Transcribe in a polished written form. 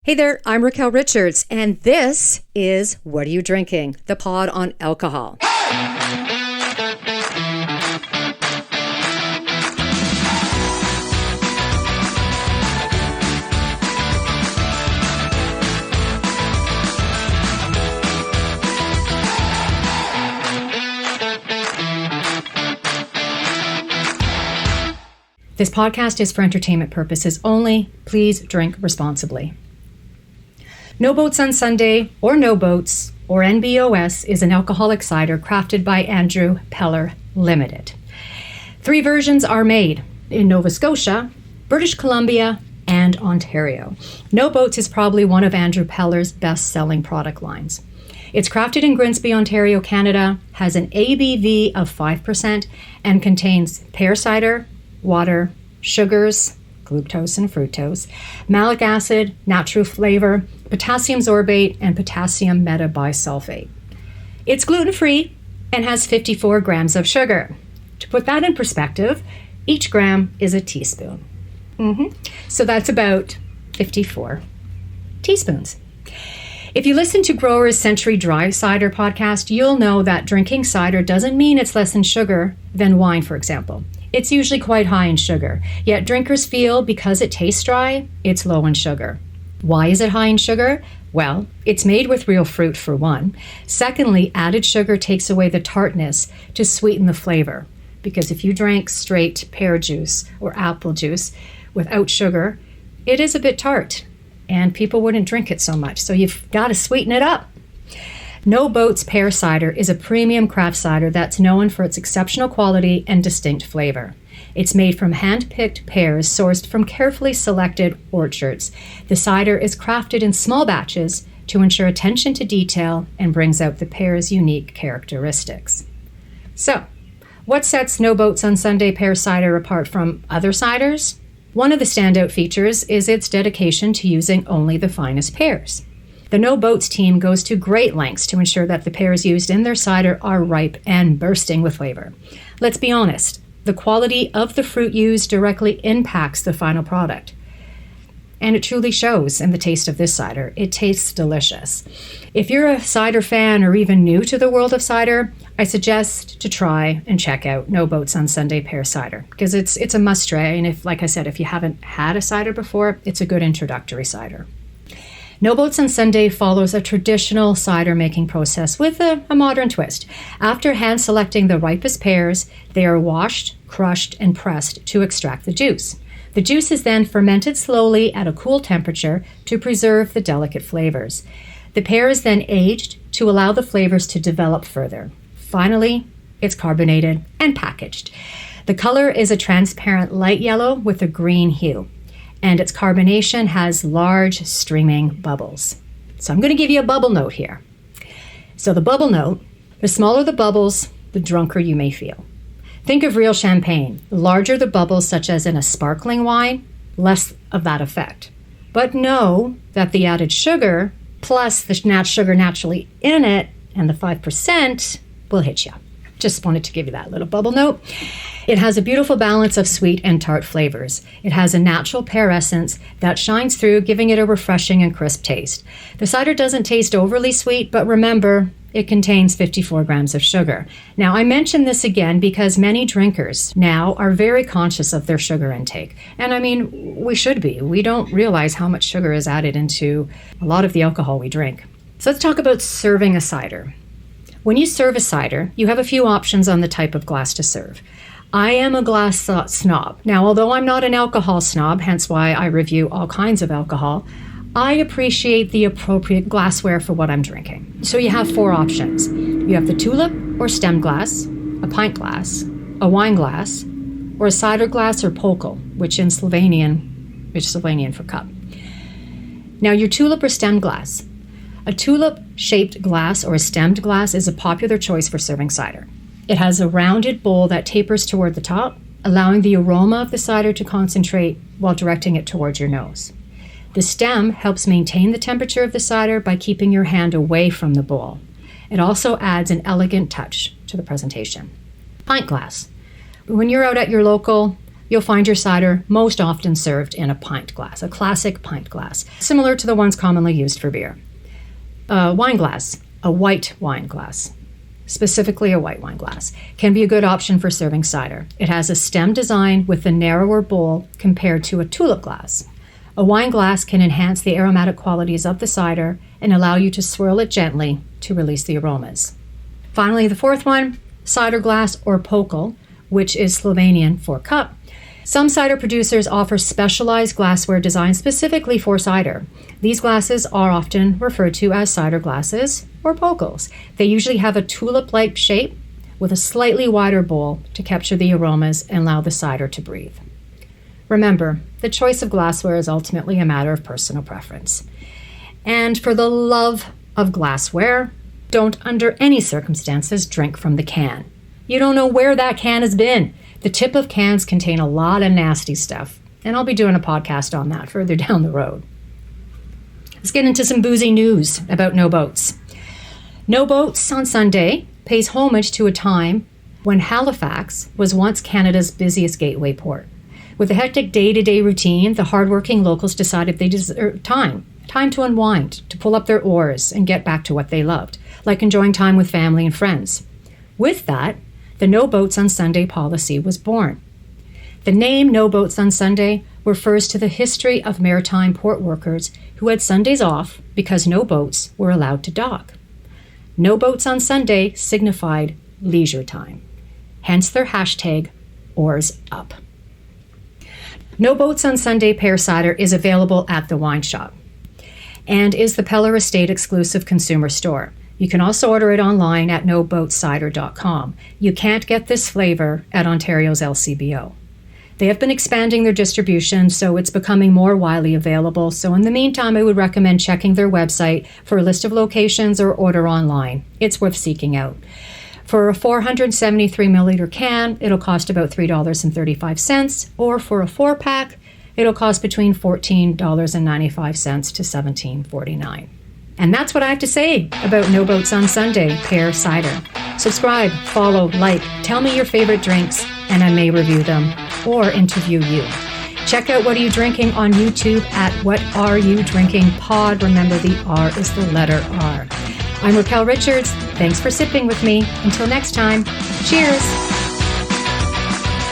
Hey there, I'm Raquel Richards, and this is What Are You Drinking? The pod on alcohol. This podcast is for entertainment purposes only. Please drink responsibly. No Boats on Sunday, or No Boats, or Nbos, is an alcoholic cider crafted by Andrew Peller Limited. 3 versions are made in Nova Scotia, British Columbia, and Ontario. No Boats is probably one of Andrew Peller's best-selling product lines. It's crafted in Grimsby, Ontario, Canada, has an ABV of 5%, and contains pear cider, water, sugars, glucose and fructose, malic acid, natural flavor, potassium sorbate, and potassium metabisulfate. It's gluten-free and has 54 grams of sugar. To put that in perspective, each gram is a teaspoon. So that's about 54 teaspoons. If you listen to Grower's Century Dry Cider podcast, you'll know that drinking cider doesn't mean it's less in sugar than wine, for example. It's usually quite high in sugar, yet drinkers feel because it tastes dry, it's low in sugar. Why is it high in sugar? Well, it's made with real fruit, for one. Secondly, added sugar takes away the tartness to sweeten the flavor, because if you drank straight pear juice or apple juice without sugar, it is a bit tart, and people wouldn't drink it so much, so you've got to sweeten it up. No Boats Pear Cider is a premium craft cider that's known for its exceptional quality and distinct flavor. It's made from hand-picked pears sourced from carefully selected orchards. The cider is crafted in small batches to ensure attention to detail and brings out the pear's unique characteristics. So, what sets No Boats on Sunday Pear Cider apart from other ciders? One of the standout features is its dedication to using only the finest pears. The No Boats team goes to great lengths to ensure that the pears used in their cider are ripe and bursting with flavor. Let's be honest, the quality of the fruit used directly impacts the final product. And it truly shows in the taste of this cider. It tastes delicious. If you're a cider fan or even new to the world of cider, I suggest to try and check out No Boats on Sunday Pear Cider, because it's a must-try, and if, like I said, if you haven't had a cider before, it's a good introductory cider. No Boats on Sunday follows a traditional cider-making process with a modern twist. After hand-selecting the ripest pears, they are washed, crushed, and pressed to extract the juice. The juice is then fermented slowly at a cool temperature to preserve the delicate flavors. The pear is then aged to allow the flavors to develop further. Finally, it's carbonated and packaged. The color is a transparent light yellow with a green hue, and its carbonation has large streaming bubbles. So I'm going to give you a bubble note here. So the bubble note, the smaller the bubbles, the drunker you may feel. Think of real champagne. The larger the bubbles, such as in a sparkling wine, less of that effect. But know that the added sugar, plus the sugar naturally in it, and the 5% will hit you. Just wanted to give you that little bubble note. It has a beautiful balance of sweet and tart flavors. It has a natural pear essence that shines through, giving it a refreshing and crisp taste. The cider doesn't taste overly sweet, but remember, it contains 54 grams of sugar. Now, I mention this again because many drinkers now are very conscious of their sugar intake. And I mean, we should be. We don't realize how much sugar is added into a lot of the alcohol we drink. So let's talk about serving a cider. When you serve a cider, you have a few options on the type of glass to serve. I am a glass snob. Now, although I'm not an alcohol snob, hence why I review all kinds of alcohol, I appreciate the appropriate glassware for what I'm drinking. So you have 4 options. You have the tulip or stem glass, a pint glass, a wine glass, or a cider glass or polkel, which is Slovenian for cup. Now, your tulip or stem glass. A tulip-shaped glass or a stemmed glass is a popular choice for serving cider. It has a rounded bowl that tapers toward the top, allowing the aroma of the cider to concentrate while directing it towards your nose. The stem helps maintain the temperature of the cider by keeping your hand away from the bowl. It also adds an elegant touch to the presentation. Pint glass. When you're out at your local you'll find your cider most often served in a pint glass, a classic pint glass, similar to the ones commonly used for beer. A wine glass, a white wine glass, specifically a white wine glass, can be a good option for serving cider. It has a stem design with a narrower bowl compared to a tulip glass. A wine glass can enhance the aromatic qualities of the cider and allow you to swirl it gently to release the aromas. Finally, the fourth one, cider glass or pokal, which is Slovenian for cup. Some cider producers offer specialized glassware designed specifically for cider. These glasses are often referred to as cider glasses or pokals. They usually have a tulip-like shape with a slightly wider bowl to capture the aromas and allow the cider to breathe. Remember, the choice of glassware is ultimately a matter of personal preference. And for the love of glassware, don't under any circumstances drink from the can. You don't know where that can has been. The tip of cans contain a lot of nasty stuff, and I'll be doing a podcast on that further down the road. Let's get into some boozy news about No Boats. No Boats on Sunday pays homage to a time when Halifax was once Canada's busiest gateway port. With a hectic day-to-day routine, the hardworking locals decided they deserved time to unwind, to pull up their oars and get back to what they loved, like enjoying time with family and friends. With that, the No Boats on Sunday policy was born. The name No Boats on Sunday refers to the history of maritime port workers who had Sundays off because no boats were allowed to dock. No Boats on Sunday signified leisure time, hence their hashtag oars up. No Boats on Sunday Pear Cider is available at the wine shop and is the Peller Estate exclusive consumer store. You can also order it online at noboatcider.com. You can't get this flavor at Ontario's LCBO. They have been expanding their distribution, so it's becoming more widely available. So in the meantime, I would recommend checking their website for a list of locations or order online. It's worth seeking out. For a 473 milliliter can, it'll cost about $3.35, or for a 4-pack, it'll cost between $14.95 to $17.49. And that's what I have to say about No Boats on Sunday Pear Cider. Subscribe, follow, like, tell me your favorite drinks, and I may review them or interview you. Check out What Are You Drinking on YouTube at What Are You Drinking Pod. Remember, the R is the letter R. I'm Raquel Richards. Thanks for sipping with me. Until next time, cheers.